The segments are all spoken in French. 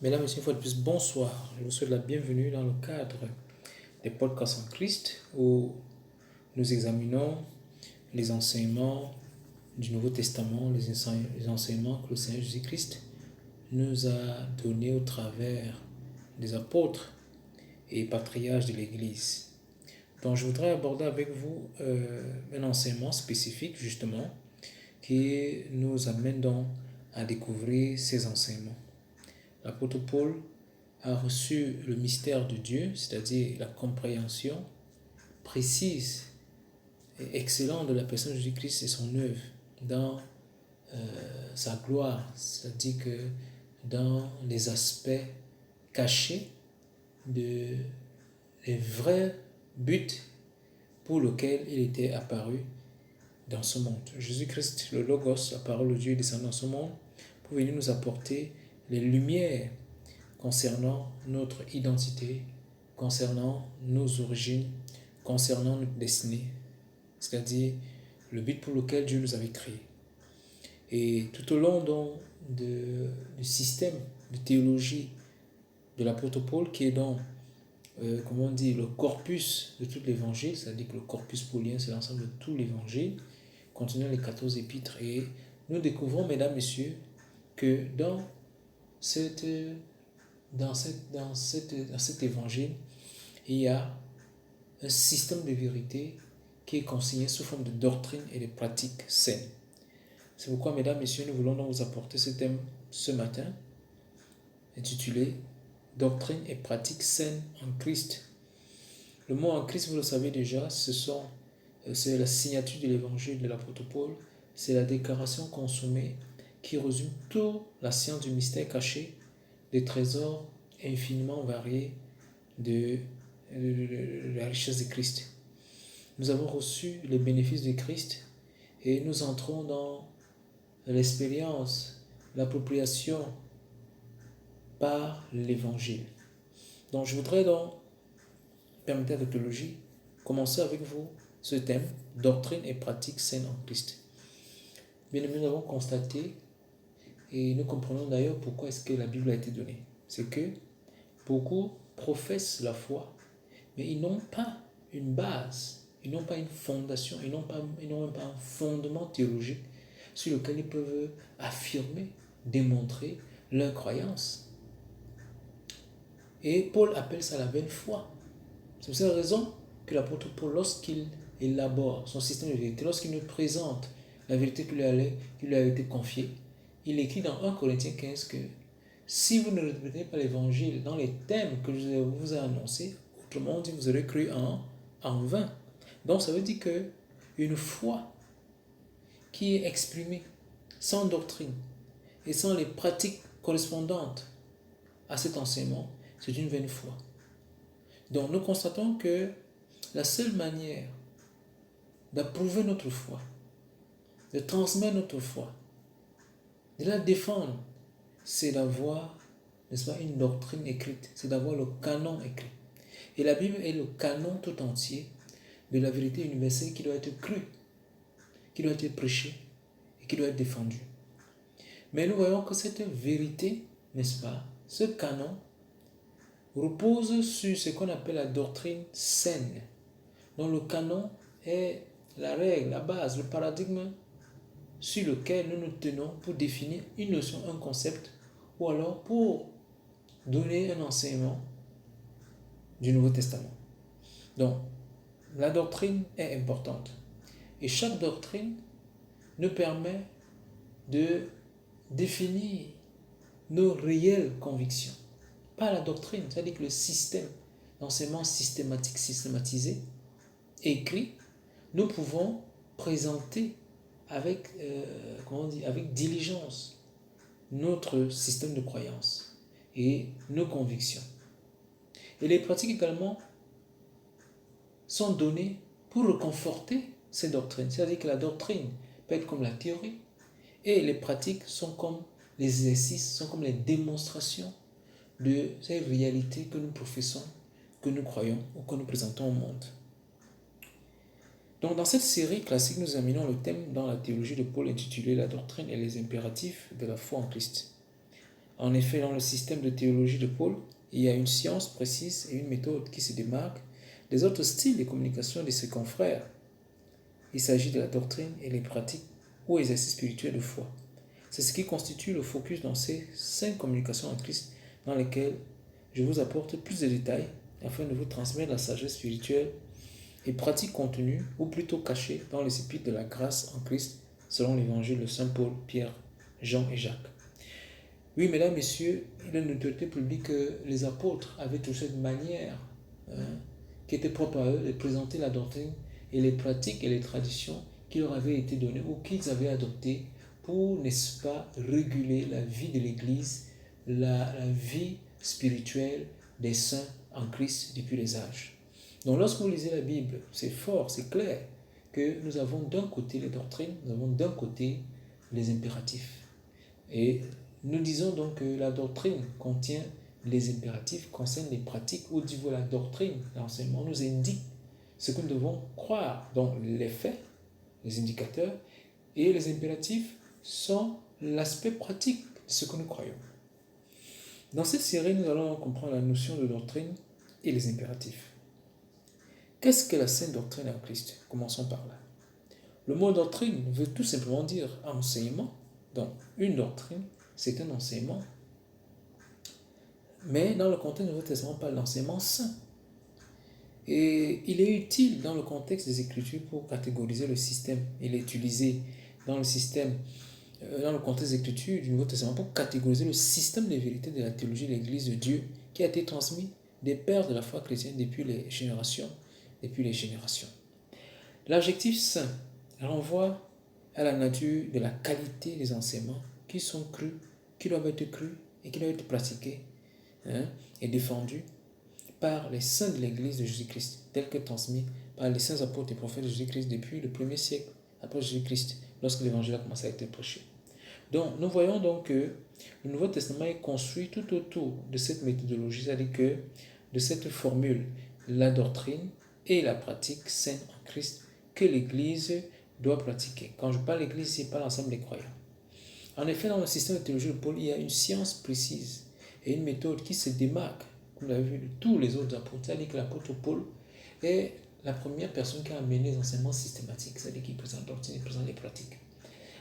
Mesdames et messieurs, une fois de plus, bonsoir. Je vous souhaite la bienvenue dans le cadre des podcasts en Christ où nous examinons les enseignements du Nouveau Testament, les enseignements que le Seigneur Jésus-Christ nous a donnés au travers des apôtres et patriarches de l'Église. Donc je voudrais aborder avec vous un enseignement spécifique justement qui nous amène donc à découvrir ces enseignements. L'apôtre Paul a reçu le mystère de Dieu, c'est-à-dire la compréhension précise et excellente de la personne de Jésus-Christ et son œuvre dans sa gloire, c'est-à-dire que dans les aspects cachés de les vrais buts pour lesquels il était apparu dans ce monde. Jésus-Christ, le Logos, la parole de Dieu, est descendu dans ce monde pour venir nous apporter les lumières concernant notre identité, concernant nos origines, concernant notre destinée, c'est-à-dire le but pour lequel Dieu nous avait créés. Et tout au long donc du système de théologie de l'apôtre Paul, qui est donc, comment on dit, le corpus de tout l'évangile, c'est-à-dire que le corpus paulien, c'est l'ensemble de tout l'évangile, contenant les 14 épîtres. Et nous découvrons, mesdames, messieurs, que dans cet évangile, il y a un système de vérité qui est consigné sous forme de doctrine et de pratiques saines. C'est pourquoi, mesdames, messieurs, nous voulons donc vous apporter ce thème ce matin, intitulé Doctrine et pratiques saines en Christ. Le mot en Christ, vous le savez déjà, c'est la signature de l'évangile de l'apôtre Paul, c'est la déclaration consommée qui résume toute la science du mystère caché, des trésors infiniment variés de la richesse de Christ. Nous avons reçu les bénéfices de Christ et nous entrons dans l'expérience, l'appropriation par l'évangile. Donc je voudrais donc, permettez la théologie, commencer avec vous ce thème, doctrine et pratique saine en Christ. Bien aimé, nous avons constaté et nous comprenons d'ailleurs pourquoi est-ce que la Bible a été donnée. C'est que beaucoup professent la foi, mais ils n'ont pas une base, ils n'ont pas une fondation, ils n'ont même pas un fondement théologique sur lequel ils peuvent affirmer, démontrer leur croyance. Et Paul appelle ça la vaine foi. C'est pour cette raison que l'apôtre Paul, lorsqu'il élabore son système de vérité, lorsqu'il nous présente la vérité qui lui a été confiée, il écrit dans 1 Corinthiens 15 que si vous ne répétez pas l'évangile dans les thèmes que je vous ai annoncés, autrement dit, vous aurez cru en vain. Donc ça veut dire que une foi qui est exprimée sans doctrine et sans les pratiques correspondantes à cet enseignement, c'est une vaine foi. Donc nous constatons que la seule manière d'approuver notre foi, de transmettre notre foi, de la défendre, c'est d'avoir, n'est-ce pas, une doctrine écrite, c'est d'avoir le canon écrit. Et la Bible est le canon tout entier de la vérité universelle qui doit être crue, qui doit être prêchée et qui doit être défendue. Mais nous voyons que cette vérité, n'est-ce pas, ce canon, repose sur ce qu'on appelle la doctrine saine. Donc le canon est la règle, la base, le paradigme sur lequel nous nous tenons pour définir une notion, un concept, ou alors pour donner un enseignement du Nouveau Testament. Donc, la doctrine est importante. Et chaque doctrine nous permet de définir nos réelles convictions. Pas la doctrine, c'est-à-dire que le système d'enseignement systématique, systématisé, écrit, nous pouvons présenter avec diligence notre système de croyance et nos convictions. Et les pratiques également sont données pour reconforter ces doctrines. C'est-à-dire que la doctrine peut être comme la théorie et les pratiques sont comme les exercices, sont comme les démonstrations de ces réalités que nous professons, que nous croyons ou que nous présentons au monde. Donc dans cette série classique, nous examinons le thème dans la théologie de Paul intitulé La doctrine et les impératifs de la foi en Christ. En effet, dans le système de théologie de Paul, il y a une science précise et une méthode qui se démarquent des autres styles de communication de ses confrères. Il s'agit de la doctrine et les pratiques ou exercices spirituels de foi. C'est ce qui constitue le focus dans ces 5 communications en Christ dans lesquelles je vous apporte plus de détails afin de vous transmettre la sagesse spirituelle et pratiques contenues ou plutôt cachées dans les épîtres de la grâce en Christ selon l'évangile de Saint Paul, Pierre, Jean et Jacques. Oui, mesdames, messieurs, il est une autorité publique que les apôtres avaient toujours cette manière qui était propre à eux de présenter la doctrine et les pratiques et les traditions qui leur avaient été données ou qu'ils avaient adoptées pour, n'est-ce pas, réguler la vie de l'Église, la vie spirituelle des saints en Christ depuis les âges. Donc lorsque vous lisez la Bible, c'est fort, c'est clair que nous avons d'un côté les doctrines, nous avons d'un côté les impératifs. Et nous disons donc que la doctrine contient les impératifs, concerne les pratiques, au niveau de la doctrine, l'enseignement nous indique ce que nous devons croire. Donc les faits, les indicateurs, et les impératifs sont l'aspect pratique de ce que nous croyons. Dans cette série, nous allons comprendre la notion de doctrine et les impératifs. Qu'est-ce que la sainte doctrine en Christ? Commençons par là. Le mot doctrine veut tout simplement dire enseignement. Donc, une doctrine, c'est un enseignement. Mais dans le contexte du Nouveau Testament, on parle d'enseignement saint. Et il est utile dans le contexte des Écritures pour catégoriser le système. Il est utilisé dans le contexte des Écritures du Nouveau Testament pour catégoriser le système des vérités de la théologie de l'Église de Dieu qui a été transmis des pères de la foi chrétienne depuis les générations. L'adjectif saint renvoie à la nature de la qualité des enseignements qui sont crus, qui doivent être crus et qui doivent être pratiqués et défendus par les saints de l'Église de Jésus-Christ, tels que transmis par les saints apôtres et prophètes de Jésus-Christ depuis le 1er siècle après Jésus-Christ, lorsque l'Évangile a commencé à être prêché. Donc, nous voyons donc que le Nouveau Testament est construit tout autour de cette méthodologie, c'est-à-dire que de cette formule, la doctrine et la pratique saine en Christ que l'Église doit pratiquer. Quand je parle d'Église, ce n'est pas l'ensemble des croyants. En effet, dans le système de théologie de Paul, il y a une science précise et une méthode qui se démarque, comme vous l'avez vu, de tous les autres apôtres. C'est-à-dire que l'apôtre Paul est la première personne qui a amené les enseignements systématiques, c'est-à-dire qu'il présente la doctrine et présente les pratiques.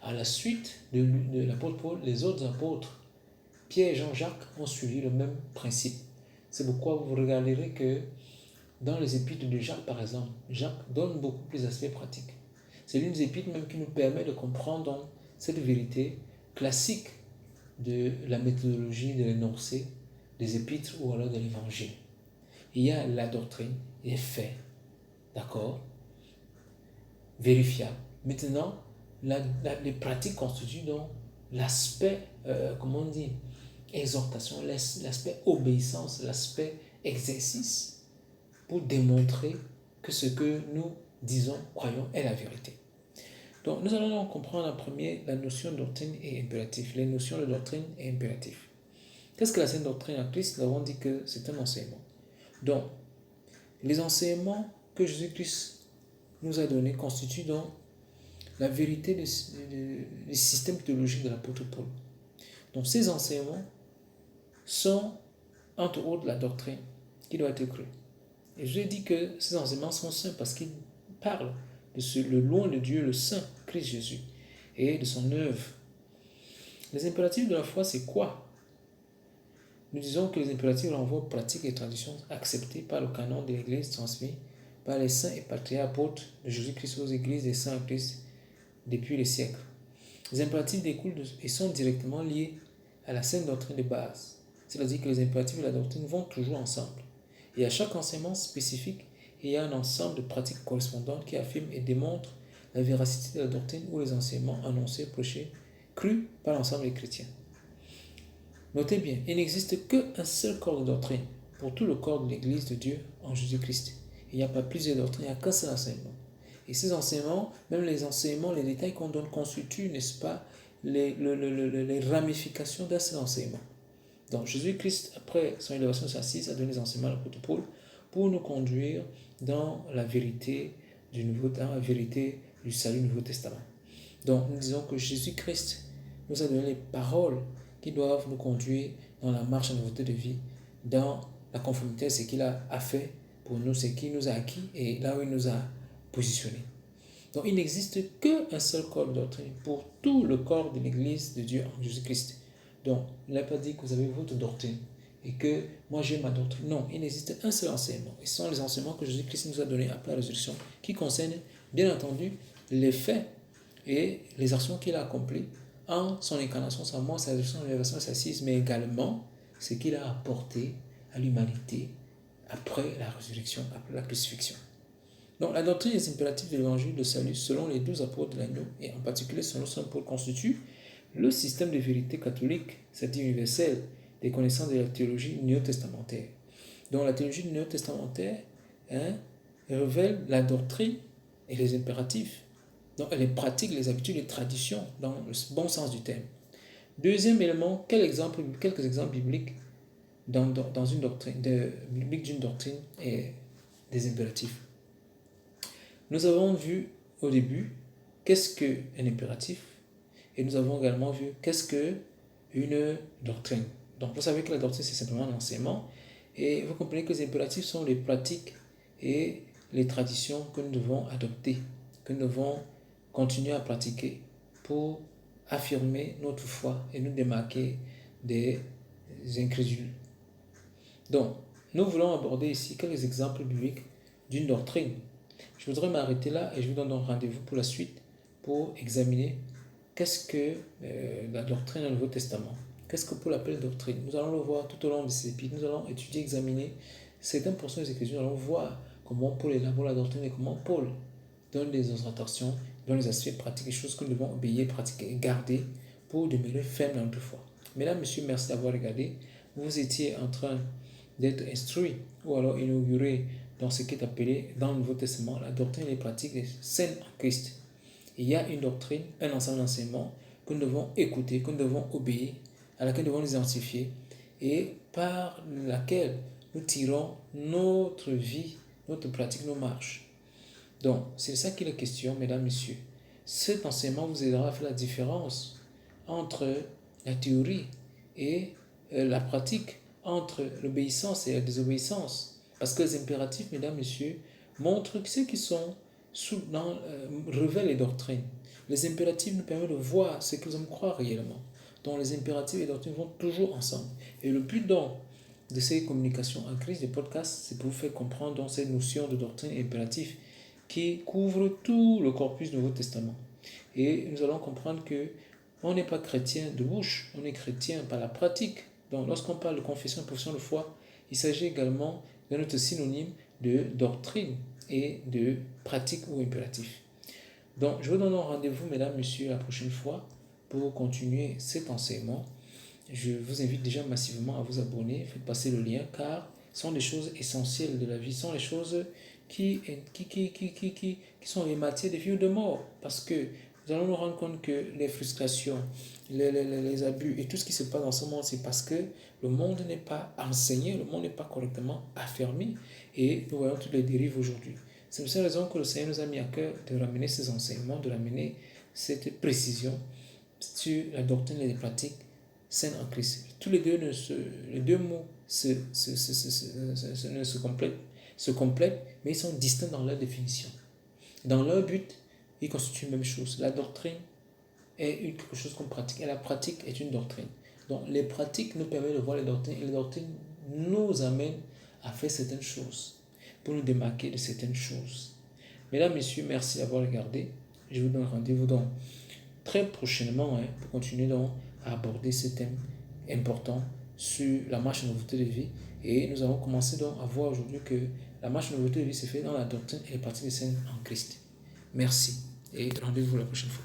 À la suite de l'apôtre Paul, les autres apôtres, Pierre et Jean-Jacques, ont suivi le même principe. C'est pourquoi vous regarderez que dans les épîtres de Jacques, par exemple, Jacques donne beaucoup plus d'aspects pratiques. C'est l'une des épîtres même qui nous permet de comprendre donc cette vérité classique de la méthodologie de l'énoncé des épîtres ou alors de l'évangile. Il y a la doctrine, les faits, d'accord, vérifiables. Maintenant, les pratiques constituent donc l'aspect, exhortation, l'aspect obéissance, l'aspect exercice pour démontrer que ce que nous disons, croyons est la vérité. Donc, nous allons donc comprendre en premier la notion de doctrine et impératif, les notions de doctrine et impératif. Qu'est-ce que la sainte doctrine en Christ? Nous avons dit que c'est un enseignement. Donc, les enseignements que Jésus-Christ nous a donnés constituent donc la vérité du système théologique de l'apôtre Paul. Donc, ces enseignements sont, entre autres, la doctrine qui doit être crue. Et je dis que ces enseignements sont saints parce qu'ils parlent de le loin de Dieu, le Saint, Christ Jésus, et de son œuvre. Les impératifs de la foi, c'est quoi? Nous disons que les impératifs renvoient aux pratiques et traditions acceptées par le canon de l'Église transmis par les saints et patriarches apôtres de Jésus-Christ aux églises des saints en Christ depuis les siècles. Les impératifs découlent et sont directement liés à la sainte doctrine de base. C'est-à-dire que les impératifs et la doctrine vont toujours ensemble. Et à chaque enseignement spécifique, il y a un ensemble de pratiques correspondantes qui affirment et démontrent la véracité de la doctrine ou les enseignements annoncés, prêchés, crus par l'ensemble des chrétiens. Notez bien, il n'existe qu'un seul corps de doctrine pour tout le corps de l'Église de Dieu en Jésus-Christ. Il n'y a pas plusieurs doctrines, il n'y a qu'un seul enseignement. Et ces enseignements, même les enseignements, les détails qu'on donne constituent, n'est-ce pas, les ramifications d'un seul enseignement. Donc Jésus-Christ, après son élévation sur l'assise, a donné des enseignements à l'apôtre Paul pour nous conduire dans la vérité du salut du Nouveau Testament. Donc nous disons que Jésus-Christ nous a donné les paroles qui qui doivent nous conduire dans la marche en nouveauté de vie, dans la conformité à ce qu'il a fait pour nous, ce qu'il nous a acquis et là où il nous a positionnés. Donc il n'existe qu'un seul corps de doctrine pour tout le corps de l'Église de Dieu en Jésus-Christ. Donc il n'a pas dit que vous avez votre doctrine et que moi j'ai ma doctrine. Non, il existe un seul enseignement. Et ce sont les enseignements que Jésus-Christ nous a donnés après la résurrection qui concernent bien entendu les faits et les actions qu'il a accomplies en son incarnation, sa mort, sa résurrection, l'élévation, sa assise, mais également ce qu'il a apporté à l'humanité après la résurrection, après la crucifixion. Donc, la doctrine des impératifs de l'évangile de salut, selon les 12 apôtres de l'agneau, et en particulier selon Saint Paul, constitue le système de vérité catholique, c'est-à-dire universel, des connaissances de la théologie néo-testamentaire. Donc, la théologie néo-testamentaire révèle la doctrine et les impératifs. Donc, les pratiques, les habitudes, les traditions, dans le bon sens du terme. Deuxième élément, quelques exemples bibliques dans une doctrine, biblique d'une doctrine et des impératifs. Nous avons vu au début qu'est-ce qu'un impératif et nous avons également vu qu'est-ce qu'une doctrine. Donc vous savez que la doctrine c'est simplement un enseignement et vous comprenez que les impératifs sont les pratiques et les traditions que nous devons adopter, que nous devons continuer à pratiquer pour affirmer notre foi et nous démarquer des incrédules. Donc, nous voulons aborder ici quelques exemples bibliques d'une doctrine. Je voudrais m'arrêter là et je vous donne donc rendez-vous pour la suite pour examiner qu'est-ce que la doctrine du Nouveau Testament. Qu'est-ce que Paul appelle doctrine? Nous allons le voir tout au long de ces épîtres. Nous allons étudier, examiner certaines portions des Écritures. Nous allons voir comment Paul élabore la doctrine et comment Paul donne des orientations, donne les aspects pratiques, les choses que nous devons obéir, pratiquer et garder pour demeurer ferme dans notre foi. Mesdames, Messieurs, merci d'avoir regardé. Vous étiez en train d'être instruit ou alors inauguré dans ce qui est appelé dans le Nouveau Testament la doctrine et les pratiques des saints en Christ. Il y a une doctrine, un ensemble d'enseignements que nous devons écouter, que nous devons obéir, à laquelle nous devons nous identifier et par laquelle nous tirons notre vie, notre pratique, nos marches. Donc, c'est ça qu'il est question, mesdames, messieurs. Cet enseignement vous aidera à faire la différence entre la théorie et la pratique, entre l'obéissance et la désobéissance. Parce que les impératifs, mesdames, messieurs, montrent que ceux qui sont révèlent les doctrines. Les impératifs nous permettent de voir ce que nous allons croire réellement. Donc les impératifs et les doctrines vont toujours ensemble. Et le but donc de ces communications en Christ, des podcasts, c'est pour vous faire comprendre donc cette notion de doctrine et impératif qui couvre tout le corpus du Nouveau Testament. Et nous allons comprendre que on n'est pas chrétien de bouche, on est chrétien par la pratique. Donc lorsqu'on parle de confession et profession de foi, il s'agit également d'un autre synonyme de doctrine et de pratique ou impératif. Donc je vous donne rendez-vous, mesdames, messieurs, la prochaine fois pour continuer cet enseignement. Je vous invite déjà massivement à vous abonner, faites passer le lien car ce sont des choses essentielles de la vie, ce sont les choses qui sont les matières de vie ou de mort. Parce que nous allons nous rendre compte que les frustrations, les abus et tout ce qui se passe dans ce monde, c'est parce que le monde n'est pas enseigné, le monde n'est pas correctement affermi et nous voyons toutes les dérives aujourd'hui. C'est pour cette raison que le Seigneur nous a mis à cœur de ramener ces enseignements, de ramener cette précision sur la doctrine et les pratiques saines en Christ. Tous les deux mots se complètent, mais ils sont distincts dans leur définition. Dans leur but, ils constituent la même chose. La doctrine est quelque chose qu'on pratique et la pratique est une doctrine. Donc les pratiques nous permettent de voir les doctrines et les doctrines nous amènent à faire certaines choses pour nous démarquer de certaines choses. Mesdames, messieurs, merci d'avoir regardé. Je vous donne rendez-vous donc très prochainement pour continuer donc à aborder ce thème important sur la marche en nouveauté de vie. Et nous avons commencé donc à voir aujourd'hui que la marche en nouveauté de vie se fait dans la doctrine et les pratiques des saints en Christ. Merci et rendez-vous la prochaine fois.